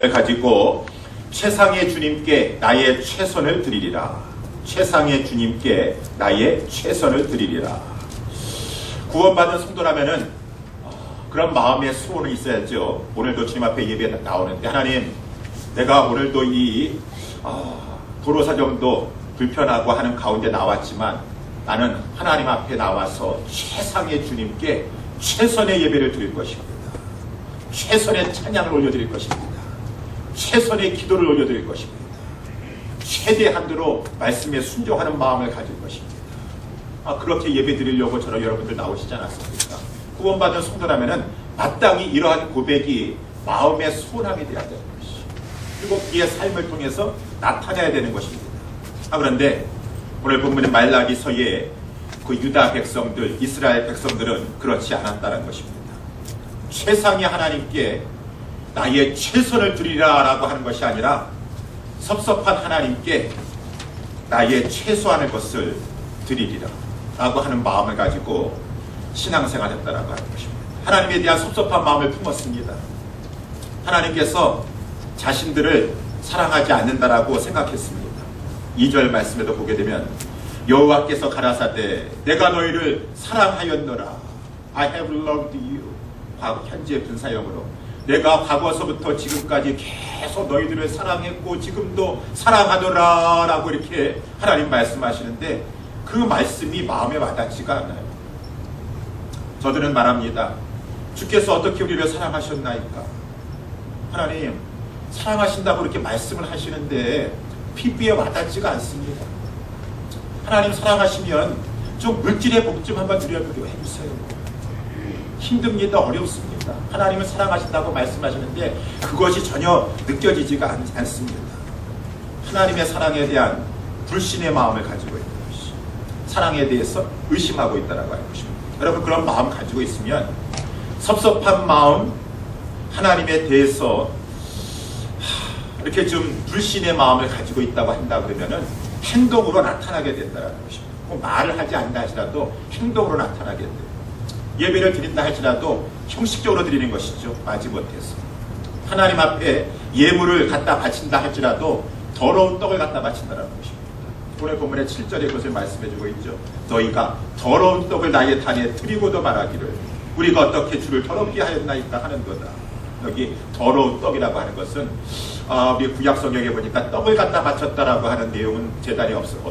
가지고 최상의 주님께 나의 최선을 드리리라. 최상의 주님께 나의 최선을 드리리라. 구원받은 성도라면은 그런 마음의 소원이 있어야죠. 오늘도 주님 앞에 예배에 나오는데, 하나님, 내가 오늘도 이 도로 사정도 불편하고 하는 가운데 나왔지만 나는 하나님 앞에 나와서 최상의 주님께 최선의 예배를 드릴 것입니다. 최선의 찬양을 올려드릴 것입니다. 최선의 기도를 올려드릴 것입니다. 최대한도로 말씀에 순종하는 마음을 가질 것입니다. 그렇게 예배 드리려고 저런 여러분들 나오시지 않았습니까? 구원받은 성도라면은 마땅히 이러한 고백이 마음의 소원함이 되어야 되는 것이죠. 그리고 그의 삶을 통해서 나타내야 되는 것입니다. 그런데 오늘 본문의 말라기서의 그 유다 백성들, 이스라엘 백성들은 그렇지 않았다는 것입니다. 최상의 하나님께 나의 최선을 드리라 라고 하는 것이 아니라 섭섭한 하나님께 나의 최소한의 것을 드리리라 라고 하는 마음을 가지고 신앙생활을 했다라고 하는 것입니다. 하나님에 대한 섭섭한 마음을 품었습니다. 하나님께서 자신들을 사랑하지 않는다라고 생각했습니다. 2절 말씀에도 보게 되면 여호와께서 가라사대 내가 너희를 사랑하였노라. I have loved you. 과거 현재 분사형으로 내가 과거서부터 지금까지 계속 너희들을 사랑했고 지금도 사랑하노라 라고 이렇게 하나님 말씀하시는데 그 말씀이 마음에 와닿지가 않아요. 저들은 말합니다. 주께서 어떻게 우리를 사랑하셨나이까? 하나님 사랑하신다고 이렇게 말씀을 하시는데 피부에 와닿지가 않습니다. 하나님 사랑하시면 좀 물질의 복 좀 한번 누려보게 해주세요. 힘듭니다. 어렵습니다. 하나님은 사랑하신다고 말씀하시는데 그것이 전혀 느껴지지가 않습니다. 하나님의 사랑에 대한 불신의 마음을 가지고 있는 것이 사랑에 대해서 의심하고 있다라고 하는 것입니다. 여러분 그런 마음 가지고 있으면 섭섭한 마음, 하나님에 대해서 이렇게 좀 불신의 마음을 가지고 있다고 한다 그러면은 행동으로 나타나게 된다는 것입니다. 꼭 말을 하지 않는다 할지라도 행동으로 나타나게 돼요. 예배를 드린다 할지라도 형식적으로 드리는 것이죠. 마지못해서 하나님 앞에 예물을 갖다 바친다 할지라도 더러운 떡을 갖다 바친다는 것입니다. 오늘 본문의 7절에 그것을 말씀해주고 있죠. 너희가 더러운 떡을 나의 단에 드리고도 말하기를 우리가 어떻게 주를 더럽게 하였나이까 하는도다. 여기 더러운 떡이라고 하는 것은 우리 구약 성경에 보니까 떡을 갖다 바쳤다라고 하는 내용은 제단이 없습니다.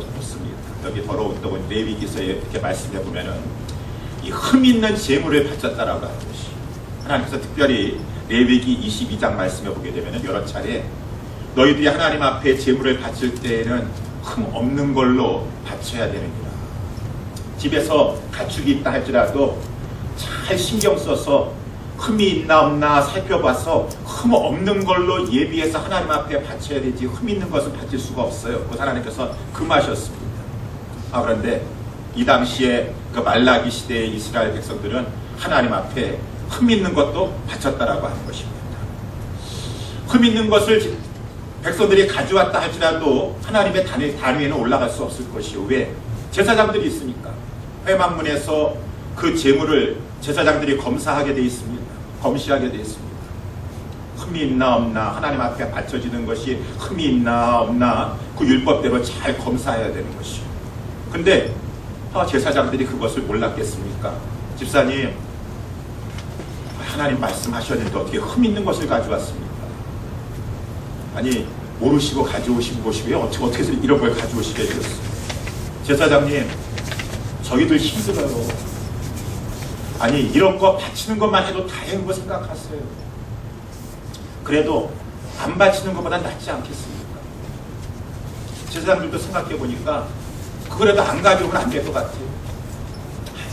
여기 더러운 떡은 레위기서에 이렇게 말씀해 보면은 이 흠 있는 제물을 바쳤다라고 하는 것이 하나님께서 특별히 레위기 22장 말씀해 보게 되면은 여러 차례 너희들이 하나님 앞에 제물을 바칠 때에는 흠 없는 걸로 바쳐야 되느니라. 집에서 가축이 있다 할지라도 잘 신경 써서 흠이 있나 없나 살펴봐서 흠 없는 걸로 예비해서 하나님 앞에 바쳐야 되지 흠 있는 것은 바칠 수가 없어요. 그 하나님께서 금하셨습니다. 그런데 이 당시에 그 말라기 시대의 이스라엘 백성들은 하나님 앞에 흠 있는 것도 바쳤다라고 하는 것입니다. 흠 있는 것을 백성들이 가져왔다 할지라도 하나님의 단위에는 올라갈 수 없을 것이요. 왜? 제사장들이 있으니까. 회막문에서 그 제물을 제사장들이 검사하게 되어 있습니다. 검시하게 되어 있습니다. 흠이 있나 없나 하나님 앞에 바쳐지는 것이 흠이 있나 없나 그 율법대로 잘 검사해야 되는 것이요. 근데 제사장들이 그것을 몰랐겠습니까? 집사님 하나님 말씀하셨는데 어떻게 흠 있는 것을 가져왔습니까? 아니 모르시고 가져오신 것이 왜 어떻게 해서 이런 걸 가져오시게 되었어요? 제사장님 저희들 힘들어요. 아니 이런 거 바치는 것만 해도 다행인 거 생각하세요. 그래도 안 바치는 것보다 낫지 않겠습니까? 제사장들도 생각해 보니까 그거라도 안 가져오면 안 될 것 같아요.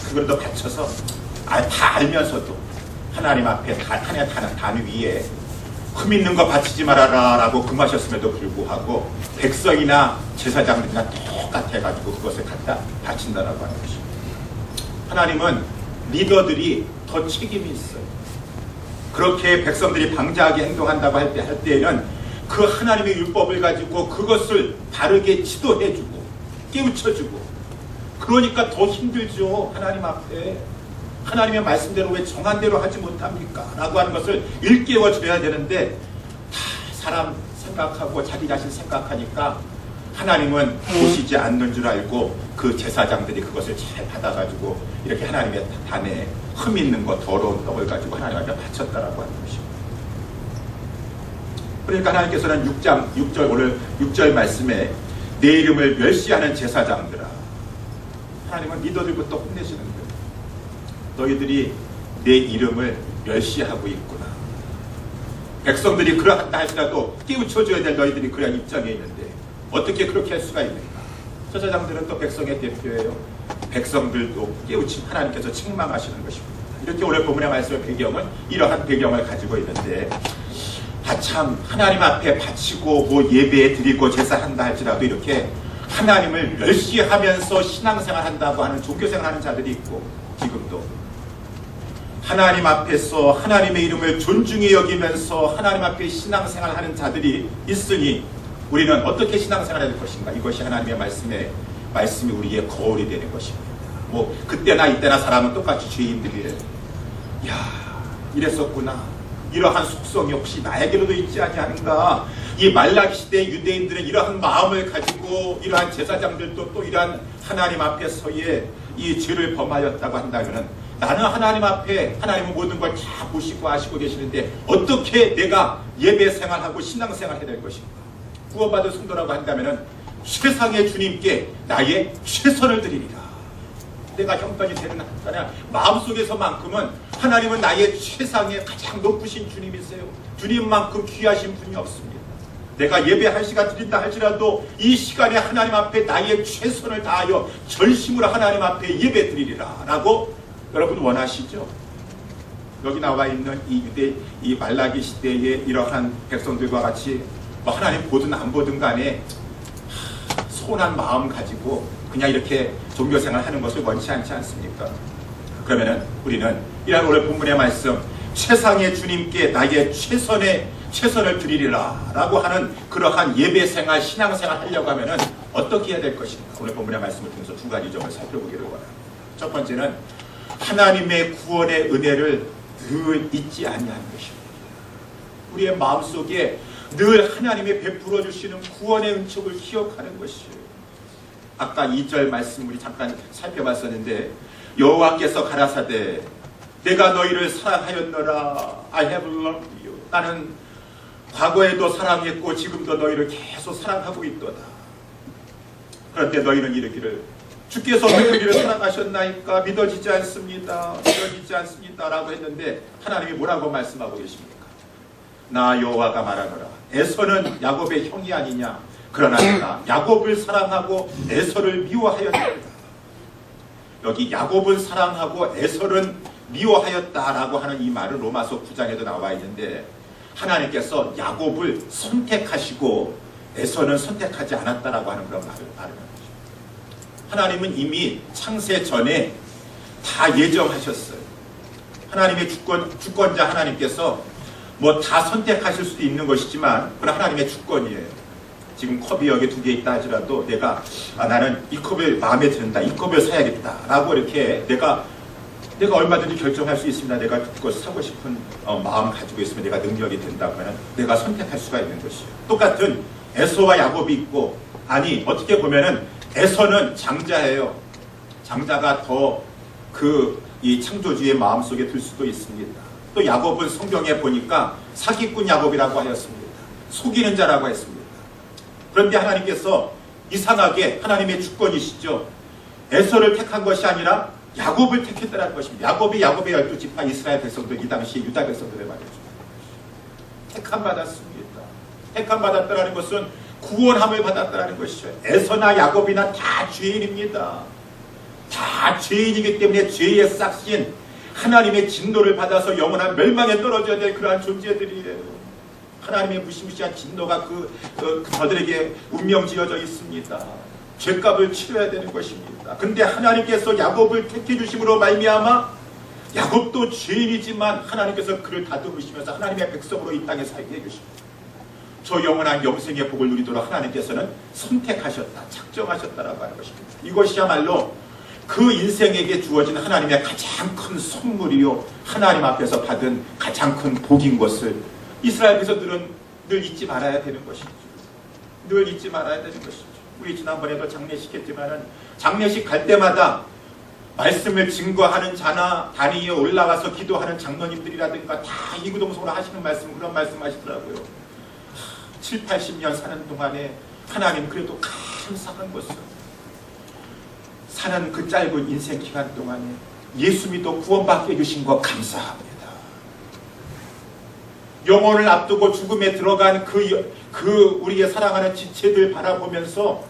그거라도 바쳐서 다 알면서도 하나님 앞에 하나님의 단 위에 흠 있는 거 바치지 말아라 라고 금하셨음에도 불구하고 백성이나 제사장들이나 똑같아가지고 그것을 갖다 바친다라고 하는 것입니다. 하나님은 리더들이 더 책임이 있어요. 그렇게 백성들이 방자하게 행동한다고 할 때에는 그 하나님의 율법을 가지고 그것을 바르게 지도해주고 깨우쳐주고 그러니까 더 힘들죠. 하나님 앞에 하나님의 말씀대로 왜 정한 대로 하지 못합니까? 라고 하는 것을 일깨워줘야 되는데 다 사람 생각하고 자기 자신 생각하니까 하나님은 보시지 않는 줄 알고 그 제사장들이 그것을 잘 받아가지고 이렇게 하나님의 단에 흠 있는 거 더러운 떡을 가지고 하나님 앞에 바쳤다라고 하는 것입니다. 그러니까 하나님께서는 6절 오늘 6절 말씀에 내 이름을 멸시하는 제사장들아, 하나님은 리더들부터 혼내시는 거예요. 너희들이 내 이름을 멸시하고 있구나. 백성들이 그러한다 할지라도 깨우쳐줘야 될 너희들이 그런 입장에 있는데 어떻게 그렇게 할 수가 있는가. 제사장들은 또 백성의 대표예요. 백성들도 깨우침 하나님께서 책망하시는 것입니다. 이렇게 오늘 본문의 말씀의 배경은 이러한 배경을 가지고 있는데, 참 하나님 앞에 바치고 뭐 예배 드리고 제사한다 할지라도 이렇게 하나님을 멸시하면서 신앙생활 한다고 하는 종교생활 하는 자들이 있고, 지금도 하나님 앞에서 하나님의 이름을 존중히 여기면서 하나님 앞에 신앙생활 하는 자들이 있으니 우리는 어떻게 신앙생활 해야 될 것인가. 이것이 하나님의 말씀이 우리의 거울이 되는 것입니다. 뭐 그때나 이때나 사람은 똑같이 죄인들이래. 야, 이랬었구나. 이러한 속성이 혹시 나에게로도 있지 아니하는가. 이 말라기 시대 유대인들은 이러한 마음을 가지고 이러한 제사장들도 또 이러한 하나님 앞에서의 이 죄를 범하였다고 한다면, 나는 하나님 앞에 하나님은 모든 걸 다 보시고 아시고 계시는데 어떻게 내가 예배 생활하고 신앙 생활 해야 될 것인가. 구원받은 성도라고 한다면 세상의 주님께 나의 최선을 드리리라. 내가 형편이 되는 한간에 마음속에서만큼은 하나님은 나의 최상의 가장 높으신 주님이세요. 주님만큼 귀하신 분이 없습니다. 내가 예배할 시간 드린다 할지라도 이 시간에 하나님 앞에 나의 최선을 다하여 전심으로 하나님 앞에 예배 드리리라 라고 여러분 원하시죠? 여기 나와 있는 이 말라기 시대의 이러한 백성들과 같이 뭐 하나님 보든 안 보든 간에 소원한 마음 가지고 그냥 이렇게 종교생활 하는 것을 원치 않지 않습니까? 그러면은 우리는 이런 오늘 본문의 말씀, 최상의 주님께 나의 최선을 드리리라 라고 하는 그러한 예배생활, 신앙생활 하려고 하면은 어떻게 해야 될 것인가. 오늘 본문의 말씀을 통해서 두 가지 점을 살펴보기를 원합니다. 첫 번째는 하나님의 구원의 은혜를 늘 잊지 아니하는 것입니다. 우리의 마음속에 늘 하나님이 베풀어 주시는 구원의 은총을 기억하는 것이에요. 아까 2절 말씀 우리 잠깐 살펴봤었는데, 여호와께서 가라사대 내가 너희를 사랑하였노라. I have loved you. 나는 과거에도 사랑했고 지금도 너희를 계속 사랑하고 있도다. 그런데 너희는 이르기를 주께서 우리를 사랑하셨나이까 믿어지지 않습니다. 믿어지지 않습니다 라고 했는데 하나님이 뭐라고 말씀하고 계십니까? 나 여호와가 말하노라. 에서는 야곱의 형이 아니냐. 그러나 내가 야곱을 사랑하고 에서를 미워하였다. 여기 야곱은 사랑하고 에서는 미워하였다라고 하는 이 말은 로마서 9장에도 나와 있는데, 하나님께서 야곱을 선택하시고 에서는 선택하지 않았다라고 하는 그런 말을 말합니다. 하나님은 이미 창세 전에 다 예정하셨어요. 하나님의 주권자 하나님께서 뭐 다 선택하실 수도 있는 것이지만 그건 하나님의 주권이에요. 지금 컵이 여기 2개 있다 하더라도 내가 나는 이 컵을 마음에 든다, 이 컵을 사야겠다 라고 이렇게 내가 얼마든지 결정할 수 있습니다. 내가 그것을 사고 싶은 마음 가지고 있으면, 내가 능력이 된다고 하면 내가 선택할 수가 있는 것이에요. 똑같은 에서와 야곱이 있고, 아니 어떻게 보면은 에서는 장자예요. 장자가 더 이 창조주의 마음속에 들 수도 있습니다. 또 야곱은 성경에 보니까 사기꾼 야곱이라고 하였습니다. 속이는 자라고 했습니다. 그런데 하나님께서 이상하게 하나님의 주권이시죠. 에서를 택한 것이 아니라 야곱을 택했다는 것입니다. 야곱의 12지파 이스라엘 백성들, 이 당시 유다 백성들의 말이죠. 택함 받았습니다. 택함 받았다는 것은 구원함을 받았다는 것이죠. 에서나 야곱이나 다 죄인입니다. 다 죄인이기 때문에 죄의 싹신, 하나님의 진노를 받아서 영원한 멸망에 떨어져야 될 그러한 존재들이에요. 하나님의 무시무시한 진노가 저들에게 운명지어져 있습니다. 죄값을 치러야 되는 것입니다. 근데 하나님께서 야곱을 택해 주심으로 말미암아 야곱도 죄인이지만 하나님께서 그를 다듬으시면서 하나님의 백성으로 이 땅에 살게 해주십니다. 저 영원한 영생의 복을 누리도록 하나님께서는 선택하셨다, 작정하셨다라고 하는 것입니다. 이것이야말로 그 인생에게 주어진 하나님의 가장 큰 선물이요, 하나님 앞에서 받은 가장 큰 복인 것을 이스라엘 백성들은 늘 잊지 말아야 되는 것이죠. 늘 잊지 말아야 되는 것이죠. 우리 지난번에도 장례식 했지만은 장례식 갈 때마다 말씀을 증거하는 자나 단위에 올라가서 기도하는 장로님들이라든가 다 이구동성으로 하시는 말씀, 그런 말씀 하시더라고요. 7, 80년 사는 동안에 하나님 그래도 감사한 것은 사는 그 짧은 인생 기간 동안에 예수 믿어 구원받게 해주신 거 감사합니다. 영혼을 앞두고 죽음에 들어간 그 우리의 사랑하는 지체들 바라보면서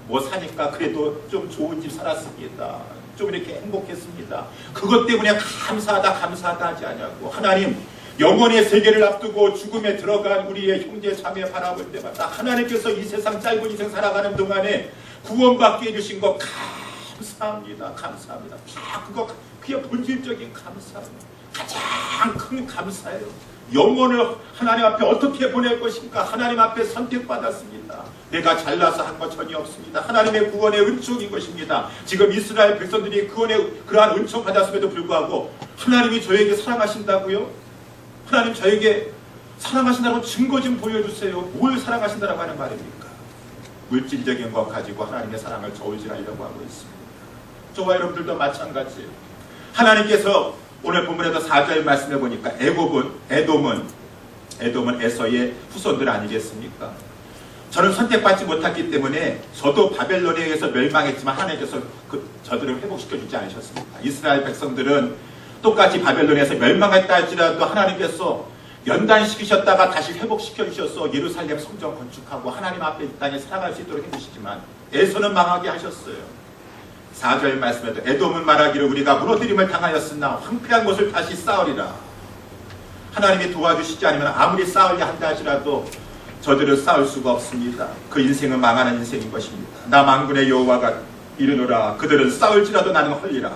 뭐 사니까 그래도 좀 좋은 집 살았습니다. 좀 이렇게 행복했습니다. 그것 때문에 감사하다 하지 않냐고. 하나님, 영혼의 세계를 앞두고 죽음에 들어간 우리의 형제 자매 바라볼 때마다 하나님께서 이 세상 짧은 인생 살아가는 동안에 구원받게 해주신 거 감사합니다. 감사합니다. 다 그게 본질적인 감사합니다. 가장 큰 감사예요. 영혼을 하나님 앞에 어떻게 보낼 것인가? 하나님 앞에 선택받았습니다. 내가 잘나서 한 것 전혀 없습니다. 하나님의 구원의 은총인 것입니다. 지금 이스라엘 백성들이 그러한 은총 받았음에도 불구하고 하나님이 저에게 사랑하신다고요? 하나님 저에게 사랑하신다고 증거 좀 보여주세요. 뭘 사랑하신다고 하는 말입니까? 물질적인 것 가지고 하나님의 사랑을 저울질하려고 하고 있습니다. 저와 여러분들도 마찬가지예요. 하나님께서 오늘 본문에도 4절 말씀해 보니까 에돔은 에서의 후손들 아니겠습니까? 저는 선택받지 못했기 때문에 저도 바벨론에 의해서 멸망했지만 하나님께서 저들을 회복시켜 주지 않으셨습니까? 이스라엘 백성들은 똑같이 바벨론에서 멸망했다 할지라도 하나님께서 연단시키셨다가 다시 회복시켜 주셔서 예루살렘 성전 건축하고 하나님 앞에 이 땅에 살아갈 수 있도록 해주시지만 에서는 망하게 하셨어요. 4절 말씀에도 에돔은 말하기를 우리가 무너뜨림을 당하였으나 황폐한 곳을 다시 쌓으리라. 하나님이 도와주시지 않으면 아무리 쌓으려 한다 하시라도 저들은 쌓을 수가 없습니다. 그 인생은 망하는 인생인 것입니다. 나 만군의 여호와가 이르노라. 그들은 쌓을지라도 나는 헐리라.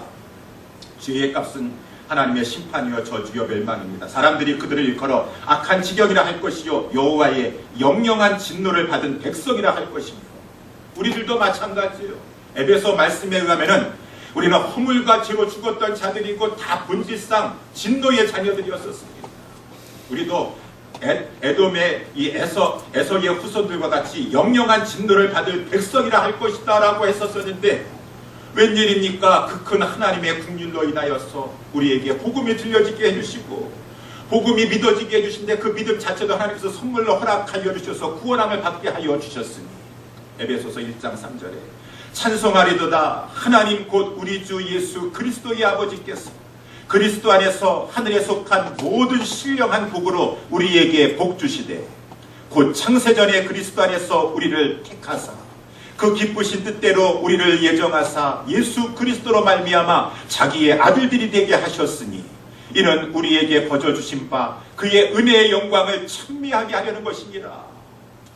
죄의 값은 하나님의 심판이여 저주여 멸망입니다. 사람들이 그들을 일컬어 악한 지경이라 할 것이요 여호와의 영영한 진노를 받은 백성이라 할 것입니다. 우리들도 마찬가지예요. 에베소 말씀에 의하면은 우리는 허물과 죄로 죽었던 자들이고 다 본질상 진노의 자녀들이었었습니다. 우리도 에돔의 이 에서의 후손들과 같이 영영한 진노를 받을 백성이라 할 것이다 라고 했었었는데 웬일입니까? 그 큰 하나님의 긍휼로 인하여서 우리에게 복음이 들려지게 해주시고 복음이 믿어지게 해주신데 그 믿음 자체도 하나님께서 선물로 허락하여 주셔서 구원함을 받게 하여 주셨으니 에베소서 1장 3절에 찬송하리도다. 하나님 곧 우리 주 예수 그리스도의 아버지께서 그리스도 안에서 하늘에 속한 모든 신령한 복으로 우리에게 복 주시되 곧 창세전에 그리스도 안에서 우리를 택하사 그 기쁘신 뜻대로 우리를 예정하사 예수 그리스도로 말미암아 자기의 아들들이 되게 하셨으니 이는 우리에게 거저 주신 바 그의 은혜의 영광을 찬미하게 하려는 것이니라.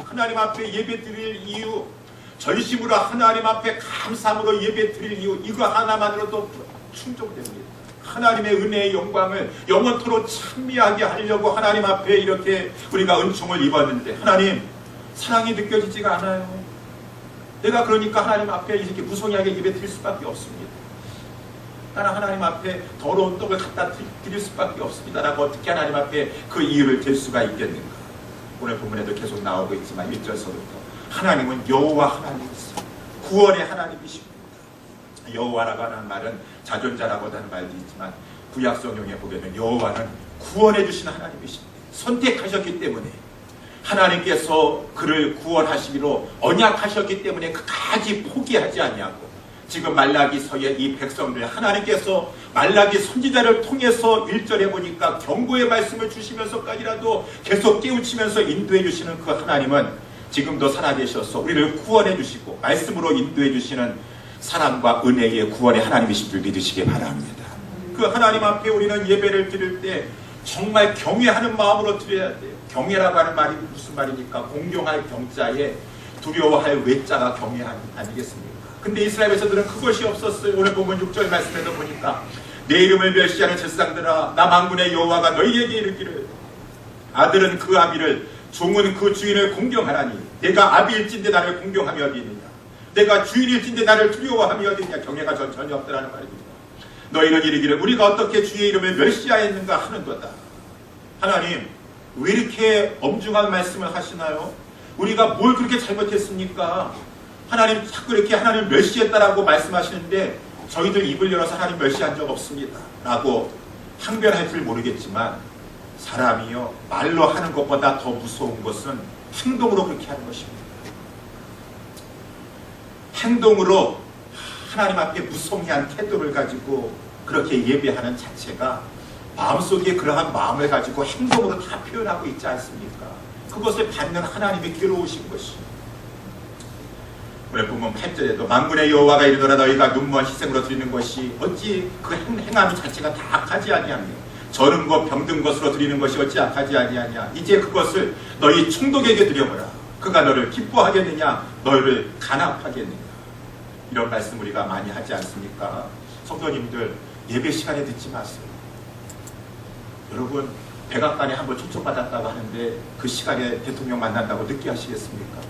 하나님 앞에 예배 드릴 이유, 전심으로 하나님 앞에 감사함으로 예배 드릴 이유, 이거 하나만으로도 충족됩니다. 하나님의 은혜의 영광을 영원토록 찬미하게 하려고 하나님 앞에 이렇게 우리가 은총을 입었는데 하나님 사랑이 느껴지지가 않아요. 내가 그러니까 하나님 앞에 이렇게 무성하게 예배 드릴 수밖에 없습니다. 나는 하나님 앞에 더러운 떡을 갖다 드릴 수밖에 없습니다. 라고 어떻게 하나님 앞에 그 이유를 댈 수가 있겠는가? 오늘 본문에도 계속 나오고 있지만 1절서부터 하나님은 여호와 하나님이십니다. 구원의 하나님이십니다. 여호와라고 하는 말은 자존자라고 하는 말도 있지만 구약 성경에 보면 여호와는 구원해 주시는 하나님이십니다. 선택하셨기 때문에 하나님께서 그를 구원하시기로 언약하셨기 때문에 그까지 포기하지 않냐고. 지금 말라기서의 이 백성들 하나님께서 말라기 선지자를 통해서 1절에 보니까 경고의 말씀을 주시면서까지라도 계속 깨우치면서 인도해 주시는 그 하나님은 지금도 살아계셔서 우리를 구원해 주시고 말씀으로 인도해 주시는 사랑과 은혜의 구원의 하나님이신 줄 믿으시기 바랍니다. 그 하나님 앞에 우리는 예배를 드릴 때 정말 경외하는 마음으로 드려야 돼요. 경외라고 하는 말이 무슨 말입니까? 공경할 경자에 두려워할 외자가 경외 아니겠습니까? 근데 이스라엘 백성들은 그것이 없었어요. 오늘 보면 6절 말씀에도 보니까 내 이름을 멸시하는 제사장들아 나 만군의 여호와가 너희에게 이르기를 아들은 그 아비를 종은 그 주인을 공경하라니 내가 아비일진데 나를 공경함이 어디 있느냐 내가 주인일진데 나를 두려워함이 어디 있느냐. 경외가 전혀 없다라는 말입니다. 너희는 이르기를 우리가 어떻게 주의 이름을 멸시하였는가 하는도다. 하나님 왜 이렇게 엄중한 말씀을 하시나요? 우리가 뭘 그렇게 잘못했습니까? 하나님 자꾸 이렇게 하나님 멸시했다라고 말씀하시는데 저희들 입을 열어서 하나님 멸시한 적 없습니다 라고 항변할 줄 모르겠지만, 사람이요 말로 하는 것보다 더 무서운 것은 행동으로 그렇게 하는 것입니다. 행동으로 하나님 앞에 무성의한 태도를 가지고 그렇게 예배하는 자체가 마음속에 그러한 마음을 가지고 행동으로 다 표현하고 있지 않습니까? 그것을 받는 하나님이 괴로우신 것이요. 오늘 본문 8절에도 만군의 여호와가 이르노라 너희가 눈먼 희생으로 드리는 것이 어찌 그 행함 자체가 다 악하지 아니하며 저른 것 병든 것으로 드리는 것이 어찌 악하지 아니하냐. 이제 그것을 너희 총독에게 드려보라. 그가 너를 기뻐하겠느냐 너희를 간합하겠느냐. 이런 말씀 우리가 많이 하지 않습니까? 성도님들, 예배 시간에 듣지 마세요. 여러분, 백악관에 한번 초청받았다고 하는데 그 시간에 대통령 만난다고 늦게 하시겠습니까?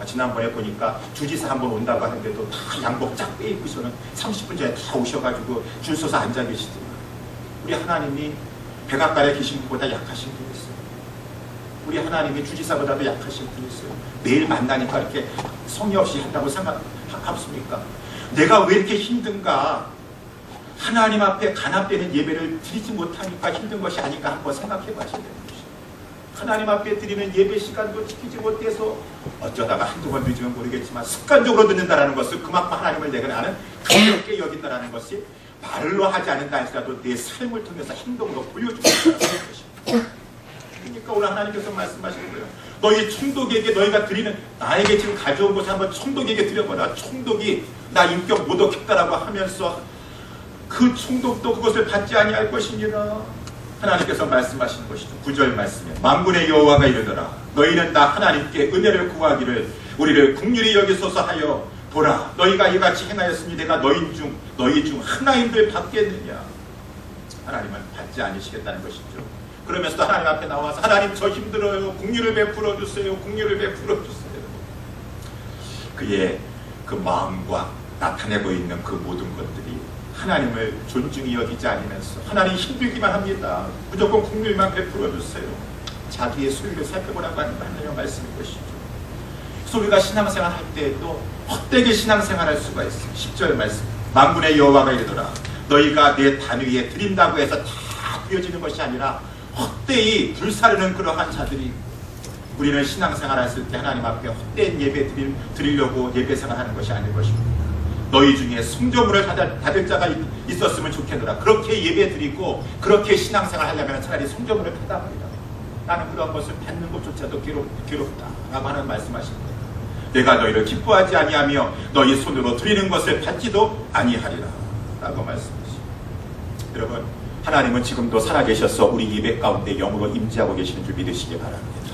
지난번에 보니까 주지사 한번 온다고 하는데도 다 양복 쫙 빼입고서는 30분 전에 다 오셔가지고 줄 서서 앉아 계시더라고요. 우리 하나님이 백악관에 계신 분보다 약하신 분이었어요. 우리 하나님이 주지사보다도 약하신 분이었어요. 매일 만나니까 이렇게 성의 없이 한다고 생각합니까? 내가 왜 이렇게 힘든가? 하나님 앞에 간합되는 예배를 드리지 못하니까 힘든 것이 아닌가 한번 생각해 봐셔야 되는 것이죠. 하나님 앞에 드리는 예배 시간도 지키지 못해서 어쩌다가 한두 번 늦으면 모르겠지만 습관적으로 듣는다는 것을 그만큼 하나님을 내가 나는 가볍게 여긴다는 것이 말로 하지 않는다 할지라도 내 삶을 통해서 행동으로 보여주고 있다는 것입니다. 그러니까 오늘 하나님께서 말씀하시는 거예요. 너희 총독에게 너희가 드리는, 나에게 지금 가져온 것을 한번 총독에게 드려보라. 총독이 나 인격 모독했다라고 하면서 그 총독도 그것을 받지 아니할 것이니라. 하나님께서 말씀하시는 것이죠. 9절 말씀에 만군의 여호와가 이르더라 너희는 다 하나님께 은혜를 구하기를 우리를 긍휼히 여기소서 하여 보라. 너희가 이같이 행하였으니 내가 너희 중 하나인들 받겠느냐. 하나님은 받지 않으시겠다는 것이죠. 그러면서도 하나님 앞에 나와서 하나님 저 힘들어요. 긍휼을 베풀어 주세요. 긍휼을 베풀어 주세요. 그의 그 마음과 나타내고 있는 그 모든 것들이 하나님을 존중히 여기지 않으면서 하나님 힘들기만 합니다. 무조건 긍휼만 베풀어 주세요. 자기의 소유를 살펴보라고 하는 하나님의 말씀인 것이죠. 그래서 우리가 신앙생활 할 때에도 헛되게 신앙생활할 수가 있어요. 10절 말씀 만군의 여호와가 이르더라 너희가 내 단 위에 드린다고 해서 다 드려지는 것이 아니라 헛되이 불사르는 그러한 자들이, 우리는 신앙생활 했을 때 하나님 앞에 헛된 예배 드리려고 예배생활하는 것이 아닐 것입니다. 너희 중에 성전물을 받을 자가 있었으면 좋겠노라. 그렇게 예배 드리고 그렇게 신앙생활 하려면 차라리 성전물을 받아버리라. 나는 그런 것을 받는 것조차도 괴롭다라고 하는 말씀하신 거예요. 내가 너희를 기뻐하지 아니하며 너희 손으로 드리는 것을 받지도 아니하리라 라고 말씀하십니다. 여러분, 하나님은 지금도 살아계셔서 우리 예배 가운데 영으로 임재하고 계시는 줄 믿으시기 바랍니다.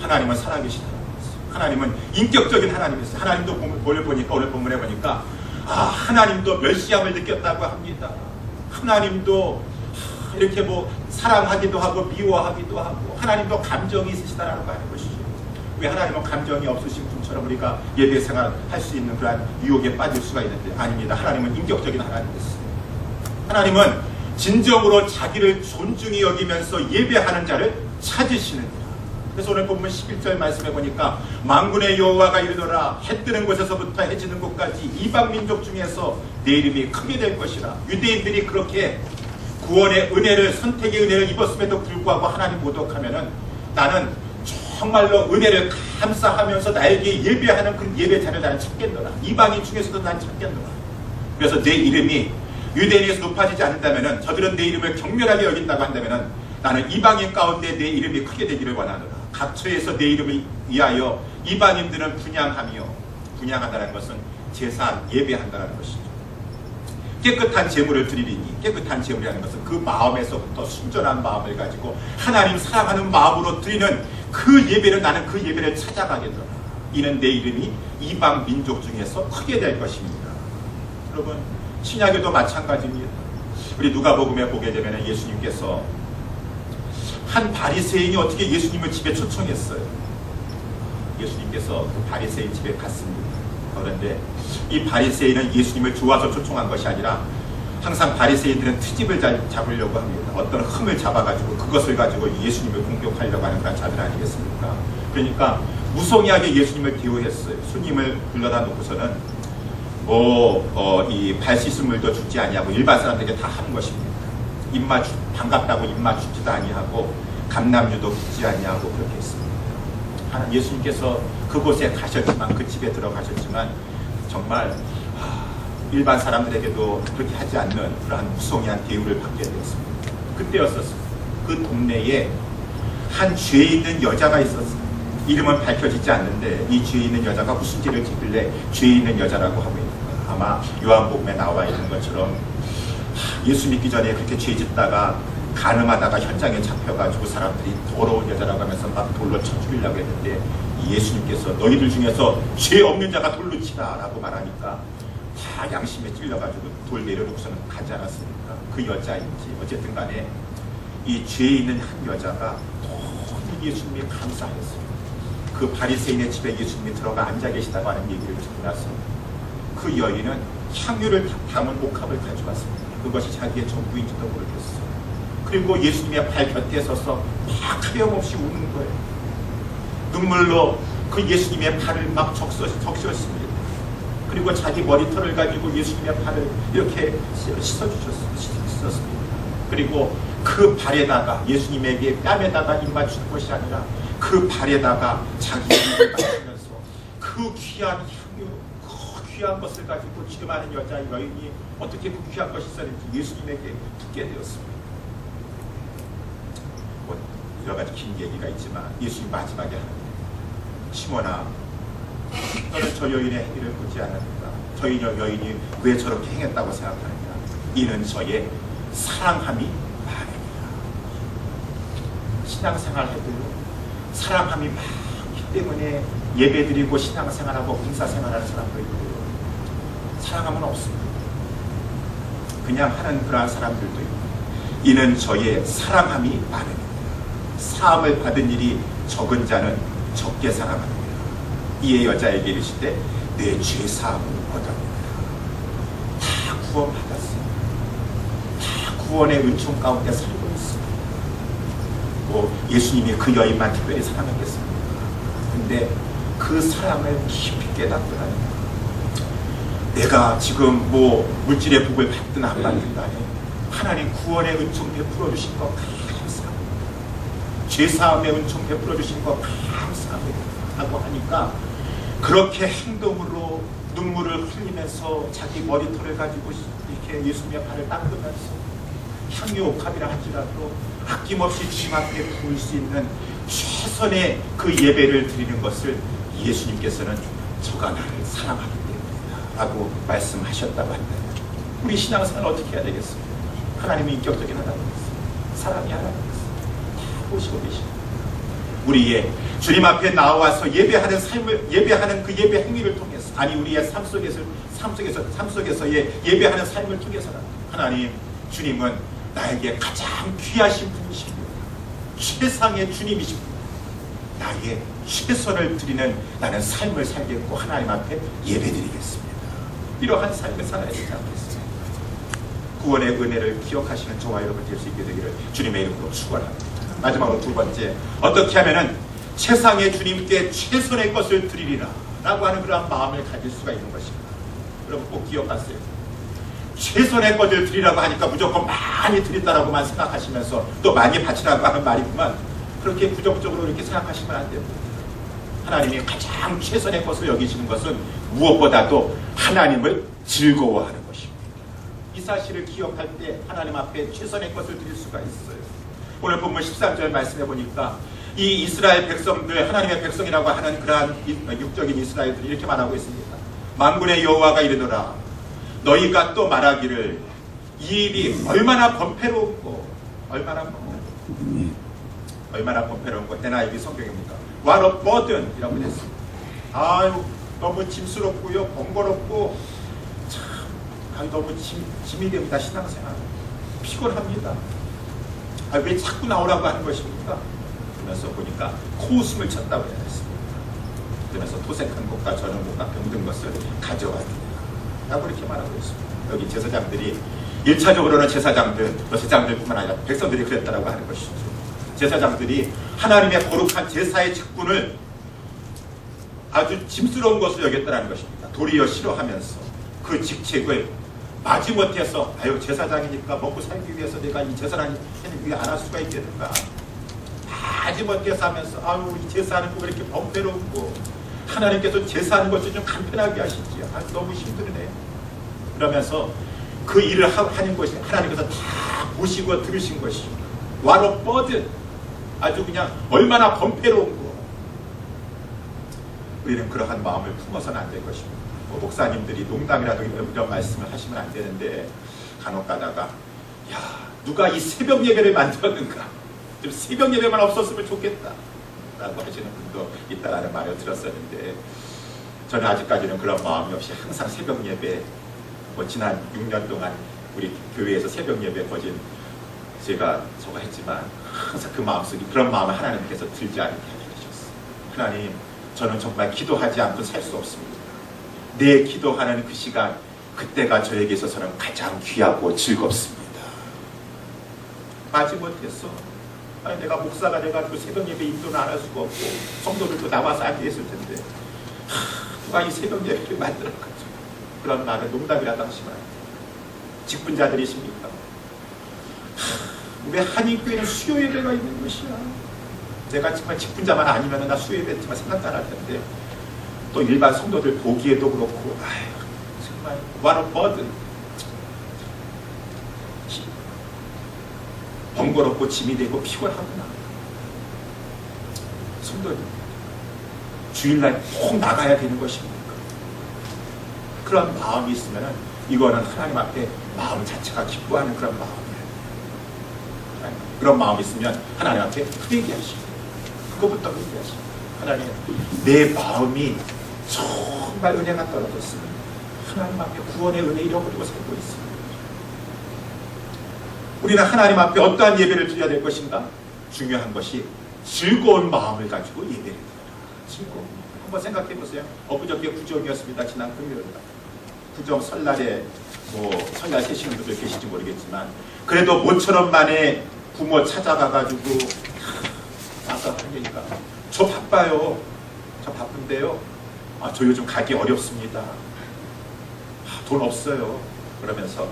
하나님은 살아계신 하나님이세요. 하나님은 인격적인 하나님이세요. 하나님도 오늘 보니까, 오늘 본문에 보니까 하나님도 멸시함을 느꼈다고 합니다. 하나님도 이렇게 사랑하기도 하고 미워하기도 하고 하나님도 감정이 있으시다라고 하는 것이죠. 왜 하나님은 감정이 없으신 분처럼 우리가 예배 생활 할 수 있는 그러한 유혹에 빠질 수가 있는데, 아닙니다. 하나님은 인격적인 하나님이세요. 하나님은 진정으로 자기를 존중히 여기면서 예배하는 자를 찾으시느니라. 그래서 오늘 본문 11절 말씀해 보니까 만군의 여호와가 이르노라 해 뜨는 곳에서부터 해 지는 곳까지 이방 민족 중에서 내 이름이 크게 될 것이라. 유대인들이 그렇게 구원의 은혜를, 선택의 은혜를 입었음에도 불구하고 하나님 모독하면은 나는 정말로 은혜를 감사하면서 나에게 예배하는 그 예배자를 나는 찾겠노라. 이방인 중에서도 난 찾겠노라. 그래서 내 이름이 유대인에서 높아지지 않는다면은, 저들은 내 이름을 경멸하게 여긴다고 한다면은 나는 이방인 가운데 내 이름이 크게 되기를 원하노라. 각처에서 내 이름을 위하여 이방인들은 분향하며, 분향한다는 것은 제사, 예배한다는 것이죠. 깨끗한 제물을 드리리니, 깨끗한 제물이라는 것은 그 마음에서부터 순전한 마음을 가지고 하나님 사랑하는 마음으로 드리는 그 예배를, 나는 그 예배를 찾아가겠노라. 이는 내 이름이 이방 민족 중에서 크게 될 것입니다. 여러분, 신약에도 마찬가지입니다. 우리 누가복음에 보게 되면 예수님께서 한 바리새인이 어떻게 예수님을 집에 초청했어요. 예수님께서 그 바리새인 집에 갔습니다. 그런데 이 바리새인은 예수님을 좋아서 초청한 것이 아니라 항상 바리새인들은 트집을 잡으려고 합니다. 어떤 흠을 잡아가지고 그것을 가지고 예수님을 공격하려고 하는 그런 자들 아니겠습니까? 그러니까 무성의하게 예수님을 대우했어요. 손님을 불러다 놓고서는 이 발 씻은 물도 주지 아니하고 일반 사람들에게 다 하는 것입니다. 반갑다고 입맛 주지도 아니하고 감람주도 붓지 아니하고 그렇게 했습니다. 예수님께서 그곳에 가셨지만, 그 집에 들어가셨지만 정말 일반 사람들에게도 그렇게 하지 않는 그러한 무성의한 대우를 받게 되었습니다. 그때였었어요. 그 동네에 한 죄 있는 여자가 있었어요. 이름은 밝혀지지 않는데 이 죄 있는 여자가 무슨 죄를 짓길래 죄 있는 여자라고 하고 있는 거예요. 아마 요한복음에 나와 있는 것처럼 예수 믿기 전에 그렇게 죄 짓다가 간음하다가 현장에 잡혀가지고 사람들이 더러운 여자라고 하면서 막 돌로 쳐 죽이려고 했는데 예수님께서 너희들 중에서 죄 없는 자가 돌로 치라 라고 말하니까 다 양심에 찔려가지고 돌 내려놓고서는 가지 않았습니까? 그 여자인지 어쨌든 간에 이 죄 있는 한 여자가 너무 예수님이 감사했어요. 그 바리새인의 집에 예수님이 들어가 앉아 계시다고 하는 얘기를 듣고 나서 그 여인은 향유를 담은 옥합을 가져왔습니다. 그것이 자기의 전부인지도 모르겠어요. 그리고 예수님의 발 곁에 서서 막 하염없이 우는 거예요. 눈물로 그 예수님의 발을 막 적셨습니다. 그리고 자기 머리털을 가지고 예수님의 발을 이렇게 씻어주셨습니다. 그리고 그 발에다가 예수님에게 뺨에다가 입 맞추는 것이 아니라 그 발에다가 자기 입을 맞추면서 그 귀한 향유, 그 귀한 것을 가지고 지금하는 여인이 어떻게 그 귀한 것이 있었는지 예수님에게 묻게 되었습니다. 여러 가지 긴 얘기가 있지만 예수님 마지막에 하는 시몬아, 너는 저 여인의 행위를 보지 않았는가? 저 여인이 왜 저렇게 행했다고 생각하느냐? 이는 저의 사랑함이 많으니라. 신앙생활 해도 사랑함이 많기 때문에 예배드리고 신앙생활하고 봉사생활하는 사람도 있고 사랑함은 없습니다. 그냥 하는 그러한 사람들도 있고 이는 저의 사랑함이 많으니라. 사함을 받은 일이 적은 자는 적게 사랑합니다. 이에 여자에게 이르시되 내 죄 사함을 얻었느니라. 다 구원받았어요. 다 구원의 은총 가운데 살고 있습니다. 예수님이 그 여인만 특별히 사랑하겠습니다. 근데 그 사랑을 깊이 깨닫더라니까. 내가 지금 물질의 복을 받든 안 받든 간에 하나님 구원의 은총 베풀어 주신 것 감사합니다. 죄사함의 은총 베풀어 주신 것 감사합니다 하고 하니까 그렇게 행동으로 눈물을 흘리면서 자기 머리털을 가지고 이렇게 예수님의 발을 닦으면서 향유 옥합이라 할지라도 아낌없이 주님 앞에 부을 수 있는 최선의 그 예배를 드리는 것을 예수님께서는 저가 나를 사랑하기 때문이다 라고 말씀하셨다고 한다. 우리 신앙생활 어떻게 해야 되겠습니까? 하나님의 인격적인 하나님이겠습니다. 사랑이 하나님이겠습니다. 다 보시고 계십니다. 우리의 주님 앞에 나와서 예배하는 삶을, 예배하는 그 예배 행위를 통해서, 아니 우리의 삶 속에서의 예배하는 삶을 통해서는 하나님, 주님은 나에게 가장 귀하신 분이십니다. 최상의 주님이십니다. 나에게 최선을 드리는 나는 삶을 살겠고 하나님 앞에 예배드리겠습니다. 이러한 삶을 살아야 되지 않겠습니까? 구원의 은혜를 기억하시는 저와 여러분 될 수 있게 되기를 주님의 이름으로 축원합니다. 마지막으로 두 번째, 어떻게 하면은 세상의 주님께 최선의 것을 드리리라 라고 하는 그런 마음을 가질 수가 있는 것입니다. 여러분 꼭 기억하세요. 최선의 것을 드리라고 하니까 무조건 많이 드린다라고만 생각하시면서 또 많이 바치라고 하는 말이구만, 그렇게 부정적으로 이렇게 생각하시면 안 됩니다. 하나님이 가장 최선의 것을 여기시는 것은 무엇보다도 하나님을 즐거워하는 것입니다. 이 사실을 기억할 때 하나님 앞에 최선의 것을 드릴 수가 있어요. 오늘 본문 13절 말씀해 보니까 이 이스라엘 백성들, 하나님의 백성이라고 하는 그러한 육적인 이스라엘들이 이렇게 말하고 있습니다. 만군의 여호와가 이르노라, 너희가 또 말하기를 이 일이 얼마나 번패로운고, 얼마나 번패로운고. NIV 성경입니다. What a burden 이라고 했습니다. 아유, 너무 짐스럽고요, 번거롭고 참 너무 짐이 됩니다. 신앙생활 피곤합니다. 왜 자꾸 나오라고 하는 것입니까? 그러면서 보니까 코웃음을 쳤다고 했습니다. 그러면서 토색한 것과 저는 것과 병든 것을 가져왔다 라고 이렇게 말하고 있습니다. 여기 제사장들이 1차적으로는 제사장들, 제사장들뿐만 아니라 백성들이 그랬다라고 하는 것이죠. 제사장들이 하나님의 거룩한 제사의 직분을 아주 짐스러운 것을 여겼다는 것입니다. 도리어 싫어하면서 그 직책을 마지못해서 아유 제사장이니까 먹고 살기 위해서 내가 이 제사라는 일 안 할 수가 있겠는가, 마지못해서 하면서 아유 이 제사하는 거 왜 이렇게 번거롭고 하나님께서 제사하는 것을 좀 간편하게 하시지, 너무 힘드네 그러면서 그 일을 하는 것이 하나님께서 다 보시고 들으신 것이 와로 뻗은 아주 그냥 얼마나 번패로운 거. 우리는 그러한 마음을 품어서는 안 될 것입니다. 목사님들이 농담이라도 이런 말씀을 하시면 안 되는데 간혹 가다가 야 누가 이 새벽 예배를 만들었는가, 좀 새벽 예배만 없었으면 좋겠다 라고 하시는 분도 있다라는 말을 들었었는데, 저는 아직까지는 그런 마음이 없이 항상 새벽 예배, 지난 6년 동안 우리 교회에서 새벽 예배 거진 제가 저거 했지만 항상 그 마음속에 그런 마음을 하나님께서 들지 않게 해주셨어요. 하나님, 저는 정말 기도하지 않고 살 수 없습니다. 내 기도하는 그 시간, 그때가 저에게 있어서는 가장 귀하고 즐겁습니다. 마지못해서 내가 목사가 돼가지고 새벽 예배 인도는 안 할 수가 없고 성도들도 나와서 앉아있을 텐데 누가 이 새벽 예배를 만들어가지고, 그런 말을 농담이라도 하시면 안 돼요. 직분자들이십니까? 왜 한인교회는 수요 예배가 있는 것이야? 내가 정말 직분자만 아니면 나 수요 예배 했지만 생각도 안 할 텐데, 또 일반 성도들 보기에도 그렇고 아유 정말 와로 뻗은 번거롭고 짐이 되고 피곤하구나. 성도님, 주일날 꼭 나가야 되는 것입니까? 그런 마음이 있으면 이거는 하나님 앞에 마음 자체가 기뻐하는 그런 마음이에요. 그런 마음이 있으면 하나님 앞에 회개하시고, 그거부터 회개하시고, 하나님 내 마음이 정말 은혜가 떨어졌으면 하나님 앞에 구원의 은혜 잃어버리고 살고 있습니다. 우리는 하나님 앞에 어떠한 예배를 드려야 될 것인가? 중요한 것이 즐거운 마음을 가지고 예배를 드려라. 즐거운 마음. 한번 생각해 보세요. 엊그저께 구정이었습니다. 지난 금요일 날. 구정 설날에 설날 세시는 분들 계실지 모르겠지만, 그래도 모처럼 만에 부모 찾아가가지고 아까 하니까 저 바빠요. 저 바쁜데요. 저 요즘 가기 어렵습니다. 돈 없어요. 그러면서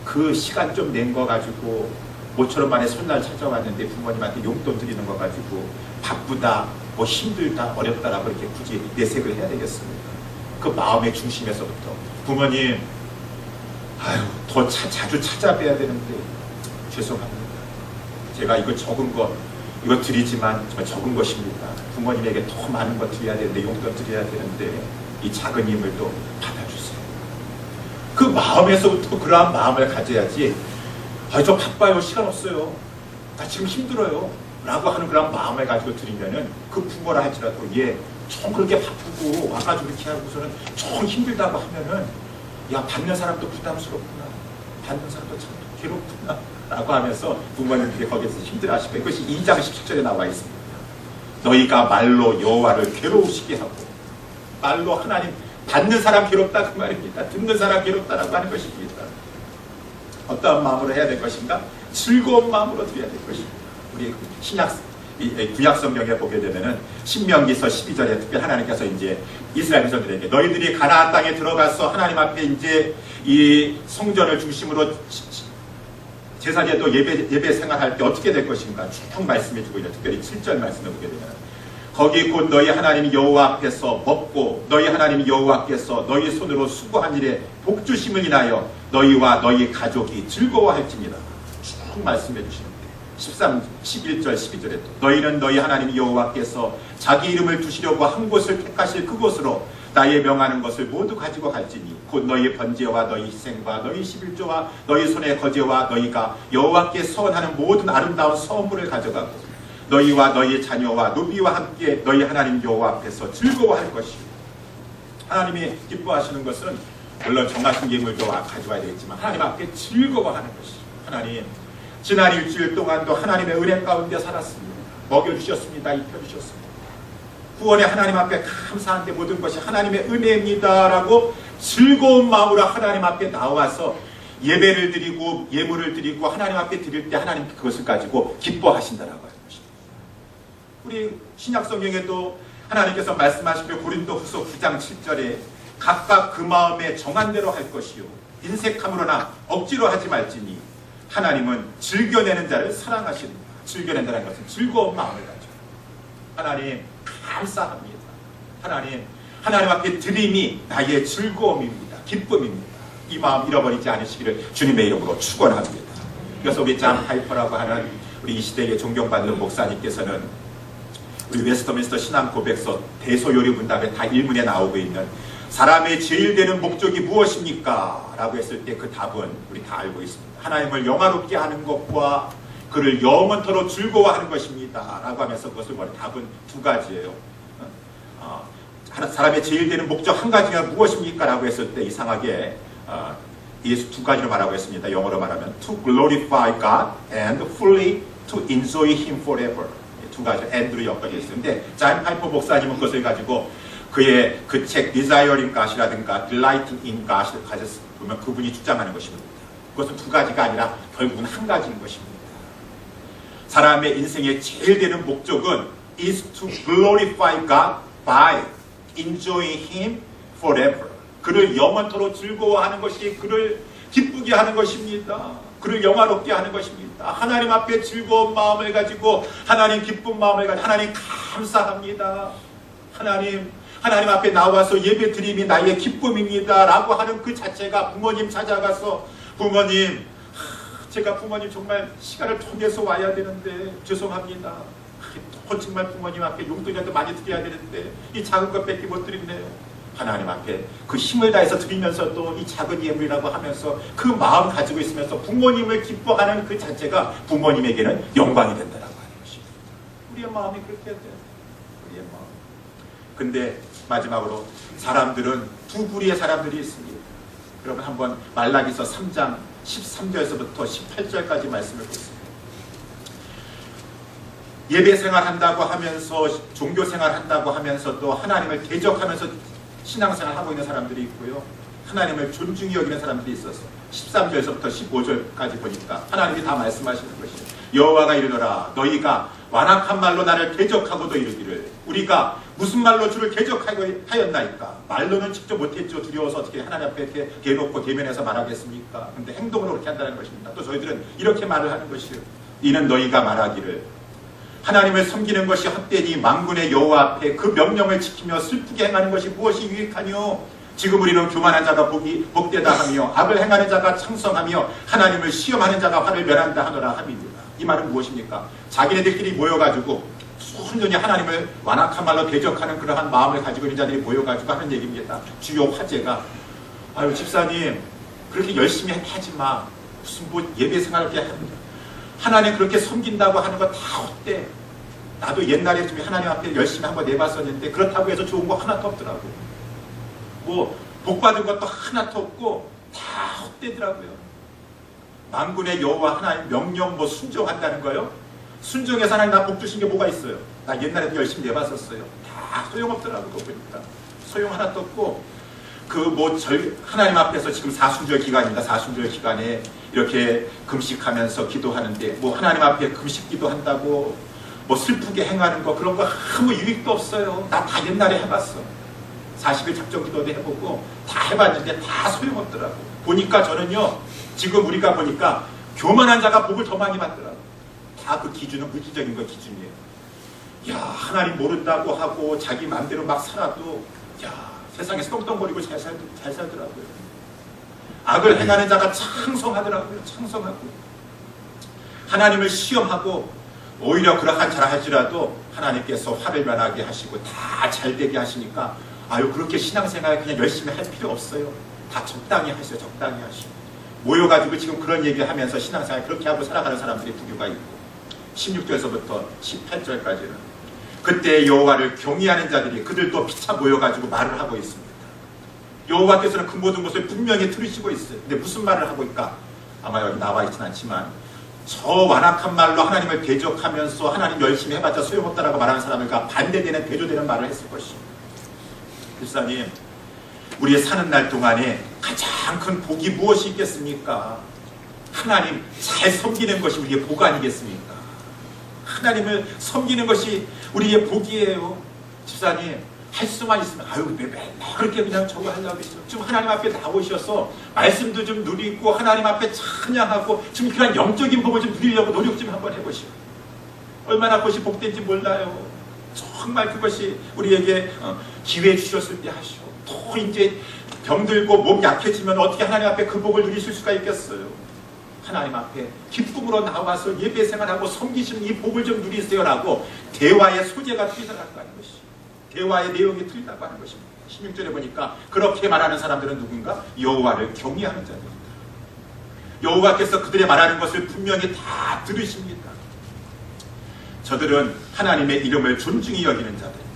그 시간 좀 낸 거 가지고 모처럼 만에 설날 찾아왔는데 부모님한테 용돈 드리는 거 가지고 바쁘다, 힘들다, 어렵다라고 이렇게 굳이 내색을 해야 되겠습니까? 그 마음의 중심에서부터 부모님, 더 자주 찾아뵈야 되는데 죄송합니다. 제가 이거 적은 거 이거 드리지만 정말 적은 것입니다. 부모님에게 더 많은 거 드려야 되는데, 용돈 드려야 되는데 이 작은 힘을 또 받아주세요. 그 마음에서부터 그러한 마음을 가져야지, 저 바빠요, 시간 없어요, 나 지금 힘들어요 라고 하는 그런 마음을 가지고 드리면은 그 부모라 할지라도 좀 그렇게 바쁘고 와가지고 이렇게 하고서는 좀 힘들다고 하면은 야, 받는 사람도 부담스럽구나, 받는 사람도 참 괴롭구나 라고 하면서 부모님들이 거기서 힘들어하시고, 이것이 2장 17절에 나와 있습니다. 너희가 말로 여호와를 괴로우시게 하고, 말로 하나님 받는 사람 괴롭다 그 말입니다. 듣는 사람 괴롭다라고 하는 것입니다. 어떠한 마음으로 해야 될 것인가? 즐거운 마음으로 드려야 될 것입니다. 우리 구약 성경에 보게 되면은 신명기서 12절에 특별히 하나님께서 이제 이스라엘 백성들에게 너희들이 가나안 땅에 들어가서 하나님 앞에 이제 이 성전을 중심으로 제사제도 예배 생활할 때 어떻게 될 것인가 쭉 말씀해 주고 있는, 특별히 7절 말씀을 보게 되면 거기 곧 너희 하나님 여호와 앞에서 먹고 너희 하나님 여호와께서 너희 손으로 수고한 일에 복주심을 인하여 너희와 너희 가족이 즐거워할지니라 쭉 말씀해 주시는데, 11절 12절에 또 너희는 너희 하나님 여호와께서 자기 이름을 두시려고 한 곳을 택하실 그곳으로 나의 명하는 것을 모두 가지고 갈지니 곧 너희 번제와 너희 희생과 너희 11조와 너희 손의 거제와 너희가 여호와께 서원하는 모든 아름다운 선물을 가져가고 너희와 너희 자녀와 노비와 함께 너희 하나님 여호와 앞에서 즐거워할 것이요. 하나님이 기뻐하시는 것은 물론 정하신 예물도 가져와야 되겠지만 하나님 앞에 즐거워하는 것이요. 하나님, 지난 일주일 동안도 하나님의 은혜 가운데 살았습니다. 먹여주셨습니다. 입혀주셨습니다. 구원의 하나님 앞에 감사한데 모든 것이 하나님의 은혜입니다라고 즐거운 마음으로 하나님 앞에 나와서 예배를 드리고 예물을 드리고 하나님 앞에 드릴 때 하나님 그것을 가지고 기뻐하신다라고 하는 것입니다. 우리 신약 성경에도 하나님께서 말씀하시며 고린도후서 9장 7절에 각각 그 마음에 정한 대로 할 것이요 인색함으로나 억지로 하지 말지니 하나님은 즐겨내는 자를 사랑하시는 다. 즐겨낸다는 것은 즐거운 마음을 가지고 하나님 감사합니다. 하나님 앞에 드림이 나의 즐거움입니다. 기쁨입니다. 이 마음 잃어버리지 않으시기를 주님의 이름으로 축원합니다. 그래서 우리 존 파이퍼라고 하는 우리 이 시대의 존경받는 목사님께서는 우리 웨스터민스터 신앙 고백서 대소요리 문답에 다 일문에 나오고 있는 사람의 제일 되는 목적이 무엇입니까? 라고 했을 때 그 답은 우리 다 알고 있습니다. 하나님을 영화롭게 하는 것과 그를 영원토록 즐거워하는 것입니다. 라고 하면서 그것을 말해 답은 두 가지예요. 사람의 제일 되는 목적 한 가지가 무엇입니까? 라고 했을 때 이상하게 예수 두 가지로 말하고 있습니다. 영어로 말하면 to glorify God and fully to enjoy Him forever. 두 가지 and로 엮어져 있어요. 근데 존 파이퍼 목사님은 그것을 가지고 그의 그 책 Desiring God이라든가 Delighting in God을 가졌으면 보면 그분이 주장하는 것입니다. 그것은 두 가지가 아니라 결국은 한 가지인 것입니다. 사람의 인생의 제일 되는 목적은 is to glorify God by enjoying Him forever. 그를 영원토록 즐거워하는 것이 그를 기쁘게 하는 것입니다. 그를 영화롭게 하는 것입니다. 하나님 앞에 즐거운 마음을 가지고 하나님 기쁜 마음을 가지고 하나님 감사합니다. 하나님 앞에 나와서 예배 드림이 나의 기쁨입니다. 라고 하는 그 자체가 부모님 찾아가서 부모님 제가 부모님 정말 시간을 통해서 와야 되는데 죄송합니다. 정말 부모님 앞에 용돈이라도 많이 드려야 되는데 이 작은 것밖에 못 드리네요. 하나님 앞에 그 힘을 다해서 드리면서도 이 작은 예물이라고 하면서 그 마음 가지고 있으면서 부모님을 기뻐하는 그 자체가 부모님에게는 영광이 된다라고 하는 것입니다. 우리의 마음이 그렇게 돼요. 우리의 마음. 근데 마지막으로 사람들은 두 부류의 사람들이 있습니다. 여러분 한번 말라기서 3장 13절에서부터 18절까지 말씀을 보겠습니다. 예배 생활한다고 하면서 종교 생활한다고 하면서도 하나님을 대적하면서 신앙생활 하고 있는 사람들이 있고요. 하나님을 존중히 여기는 사람들이 있어서 13절에서부터 15절까지 보니까 하나님이 다 말씀하시는 것이에요. 여호와가 이르노라 너희가 완악한 말로 나를 대적하고도 이르기를 우리가 무슨 말로 주를 대적하였나이까. 말로는 직접 못했죠. 두려워서 어떻게 하나님 앞에 이렇게 대놓고 대면해서 말하겠습니까? 근데 행동으로 그렇게 한다는 것입니다. 또 저희들은 이렇게 말을 하는 것이요. 이는 너희가 말하기를 하나님을 섬기는 것이 헛되니 만군의 여호와 앞에 그 명령을 지키며 슬프게 행하는 것이 무엇이 유익하뇨? 지금 우리는 교만한 자가 복되다 하며 악을 행하는 자가 창성하며 하나님을 시험하는 자가 화를 면한다 하노라 함이니라. 이 말은 무엇입니까? 자기네들끼리 모여가지고 순전히 하나님을 완악한 말로 대적하는 그러한 마음을 가지고 있는 자들이 모여가지고 하는 얘기입니다. 주요 화제가 아유 집사님 그렇게 열심히 하지 마. 무슨 뭐 예배 생활을 이렇게 합니다. 하나님 그렇게 섬긴다고 하는 거 다 헛돼. 나도 옛날에 좀 하나님 앞에 열심히 한번 내봤었는데 그렇다고 해서 좋은 거 하나도 없더라고. 뭐 복받은 것도 하나도 없고 다 헛되더라고요. 만군의 여호와 하나님 명령 뭐 순종한다는 거요? 순종해서 하나님 나 복 주신 게 뭐가 있어요? 나 옛날에도 열심히 내봤었어요. 다 소용없더라고. 그거 보니까 소용 하나도 없고 그 뭐 하나님 앞에서 지금 사순절 기간입니다. 사순절 기간에 이렇게 금식하면서 기도하는데 뭐 하나님 앞에 금식 기도한다고 뭐 슬프게 행하는 거 그런 거 아무 유익도 없어요. 나 다 옛날에 해봤어. 40일 작정 기도도 해보고 다 해봤는데 다 소용없더라고. 보니까 저는요 지금 우리가 보니까 교만한 자가 복을 더 많이 받더라고. 다 그 기준은 물질적인 거 기준이에요. 야 하나님 모른다고 하고 자기 마음대로 막 살아도 야 세상에서 똥똥거리고 잘 살더라고요. 악을 행하는 자가 창성하더라고요. 창성하고 하나님을 시험하고 오히려 그러한 잘 할지라도 하나님께서 화를 면하게 하시고 다 잘되게 하시니까 아유 그렇게 신앙생활 그냥 열심히 할 필요 없어요. 다 적당히 하세요. 적당히 하시고 모여가지고 지금 그런 얘기하면서 신앙생활 그렇게 하고 살아가는 사람들이 부류가 있고 16절에서부터 18절까지는 그때 여호와를 경외하는 자들이 그들도 피차 모여가지고 말을 하고 있습니다. 여호와께서는 그 모든 것을 분명히 들으시고 있어요. 근데 무슨 말을 하고 있까? 아마 여기 나와 있진 않지만 저 완악한 말로 하나님을 대적하면서 하나님 열심히 해봤자 소용없다라고 말하는 사람들과 반대되는 대조되는 말을 했을 것입니다. 불사님 우리의 사는 날 동안에 가장 큰 복이 무엇이 있겠습니까? 하나님 잘 섬기는 것이 우리의 복 아니겠습니까? 하나님을 섬기는 것이 우리의 복이에요. 집사님, 할 수만 있으면 맨날 그렇게 그냥 저거 하려고 했죠. 좀 하나님 앞에 나오셔서 말씀도 좀 누리고 하나님 앞에 찬양하고 좀 그런 영적인 복을 좀 누리려고 노력 좀 한번 해보시오. 얼마나 그것이 복된지 몰라요. 정말 그것이 우리에게 기회 주셨을 때 하시오. 또 이제 병들고 몸 약해지면 어떻게 하나님 앞에 그 복을 누리실 수가 있겠어요? 하나님 앞에 기쁨으로 나와서 예배 생활하고 섬기시는 이 복을 좀 누리세요라고 대화의 소재가 틀리다고 하는 것이, 대화의 내용이 틀리다고 하는 것입니다. 16절에 보니까 그렇게 말하는 사람들은 누군가? 여호와를 경외하는 자들입니다. 여호와께서 그들의 말하는 것을 분명히 다 들으십니다. 저들은 하나님의 이름을 존중히 여기는 자들이다.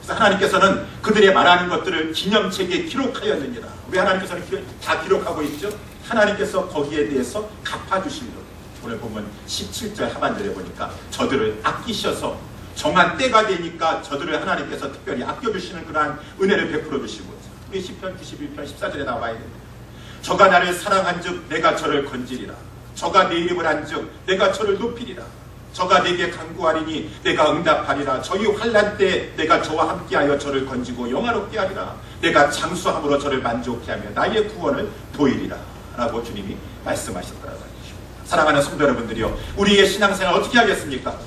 그래서 하나님께서는 그들의 말하는 것들을 기념책에 기록하였느니라. 왜 하나님께서는 다 기록하고 있죠? 하나님께서 거기에 대해서 갚아주시리로다. 오늘 보면 17절 하반절에 보니까 저들을 아끼셔서 정한 때가 되니까 저들을 하나님께서 특별히 아껴주시는 그러한 은혜를 베풀어 주시고, 우리 시편 91편 14절에 나와 있는데 저가 나를 사랑한즉 내가 저를 건지리라. 저가 내 이름을 한즉 내가 저를 높이리라. 저가 내게 간구하리니 내가 응답하리라. 저희 환난 때 내가 저와 함께하여 저를 건지고 영화롭게 하리라. 내가 장수함으로 저를 만족케 하며 나의 구원을 보이리라 라고 주님이 말씀하셨더라고요. 사랑하는 성도 여러분들이요, 우리의 신앙생활 어떻게 하겠습니까?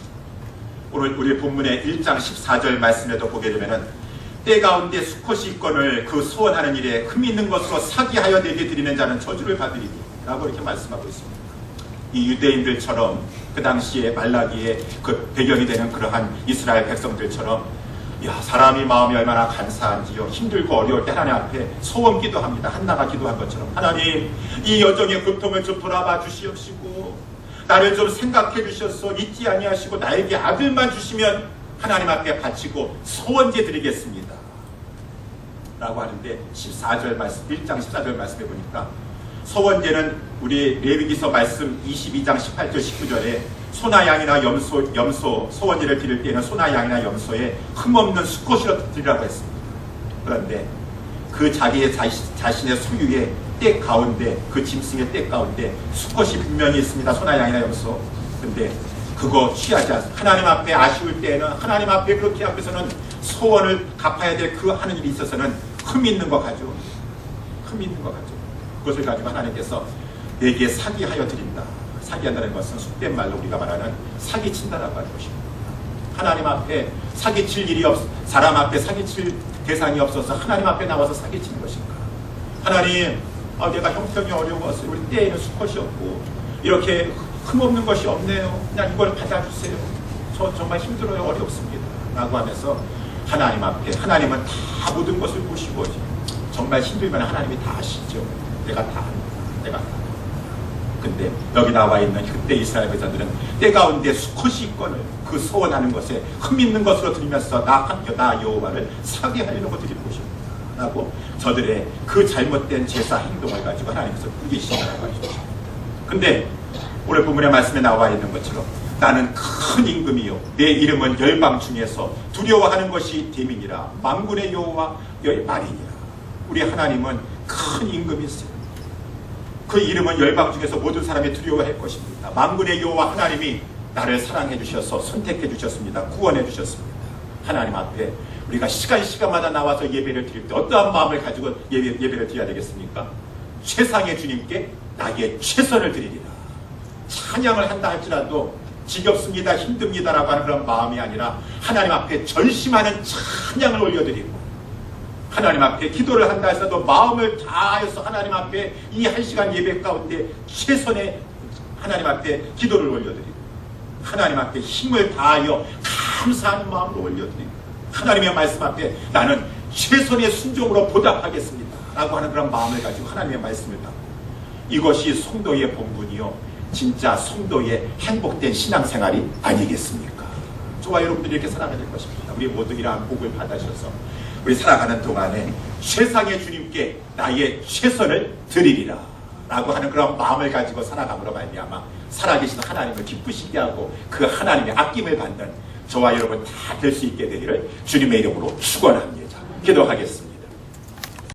오늘 우리 본문의 1장 14절 말씀에도 보게 되면은 때 가운데 수컷이 있건을 그 소원하는 일에 흠 있는 것으로 사기하여 내게 드리는 자는 저주를 받으리니 라고 이렇게 말씀하고 있습니다. 이 유대인들처럼 그 당시에 말라기의 그 배경이 되는 그러한 이스라엘 백성들처럼, 야, 사람이 마음이 얼마나 간사한지요. 힘들고 어려울 때 하나님 앞에 소원 기도합니다. 한나가 기도한 것처럼 하나님, 이 여정의 고통을 좀 돌아봐 주시옵시고 나를 좀 생각해 주셔서 잊지 아니하시고 나에게 아들만 주시면 하나님 앞에 바치고 소원제 드리겠습니다 라고 하는데 14절 말씀, 1장 14절 말씀해 보니까 소원제는 우리 레위기서 말씀 22장 18절 19절에 소나 양이나 염소 소원제를 드릴 때에는 소나 양이나 염소에 흠없는 수컷이라 드리라고 했습니다. 그런데 그 자기의 자신의 소유의 때 가운데, 그 짐승의 때 가운데 수컷이 분명히 있습니다. 소나 양이나 염소. 근데 그거 취하지 않습니다. 하나님 앞에 아쉬울 때에는, 하나님 앞에 그렇게 앞에서는 소원을 갚아야 될 그 하는 일이 있어서는 흠 있는 거 가지고, 흠 있는 거 가지고 그것을 가지고 하나님께서 내게 사기하여 드린다. 사기한다는 것은 속된 말로 우리가 말하는 사기친다라고 하는 것입니다. 하나님 앞에 사기칠 일이 사람 앞에 사기칠 대상이 없어서 하나님 앞에 나와서 사기치는 것인가? 하나님, 내가 형편이 어려워서 우리 때에는 수컷이 없고 이렇게 흠없는 것이 없네요. 그냥 이걸 받아주세요. 저 정말 힘들어요. 어렵습니다 라고 하면서 하나님 앞에, 하나님은 다 모든 것을 보시고 정말 힘들면 하나님이 다 아시죠. 내가 다 합니다. 내가 다. 근데 여기 나와 있는 그때 이스라엘 백성들은 때 가운데 수컷이 있거늘 그 소원하는 것에 흠 있는 것으로 드리면서 나 여호와를 사기하려고 드리는 것입니다 라고 저들의 그 잘못된 제사 행동을 가지고 하나님께서 꾸기시라고 하셨죠. 근데 오늘 본문의 말씀에 나와 있는 것처럼 나는 큰 임금이요 내 이름은 열방 중에서 두려워하는 것이 대민이라 만군의 여호와 말이니라. 우리 하나님은 큰 임금이세요. 그 이름은 열방 중에서 모든 사람이 두려워할 것입니다. 만군의 여호와 하나님이 나를 사랑해 주셔서 선택해 주셨습니다. 구원해 주셨습니다. 하나님 앞에 우리가 시간마다 나와서 예배를 드릴 때 어떠한 마음을 가지고 예배를 드려야 되겠습니까? 최상의 주님께 나의 최선을 드리리라. 찬양을 한다 할지라도 지겹습니다, 힘듭니다라고 하는 그런 마음이 아니라 하나님 앞에 전심하는 찬양을 올려드리고, 하나님 앞에 기도를 한다 해서도 마음을 다해서 하나님 앞에 이 1시간 예배 가운데 최선의 하나님 앞에 기도를 올려드리고, 하나님 앞에 힘을 다하여 감사하는 마음으로 올려드리고, 하나님의 말씀 앞에 나는 최선의 순종으로 보답하겠습니다 라고 하는 그런 마음을 가지고 하나님의 말씀을 받고, 이것이 성도의 본분이요 진짜 성도의 행복된 신앙생활이 아니겠습니까? 저와 여러분들이 이렇게 살아가야 될 것입니다. 우리 모두 이러한 복을 받으셔서 우리 살아가는 동안에 최상의 주님께 나의 최선을 드리리라 라고 하는 그런 마음을 가지고 살아감으로 말미암아 살아계신 하나님을 기쁘시게 하고 그 하나님의 아낌을 받는 저와 여러분 다 될 수 있게 되기를 주님의 이름으로 축원합니다. 기도하겠습니다.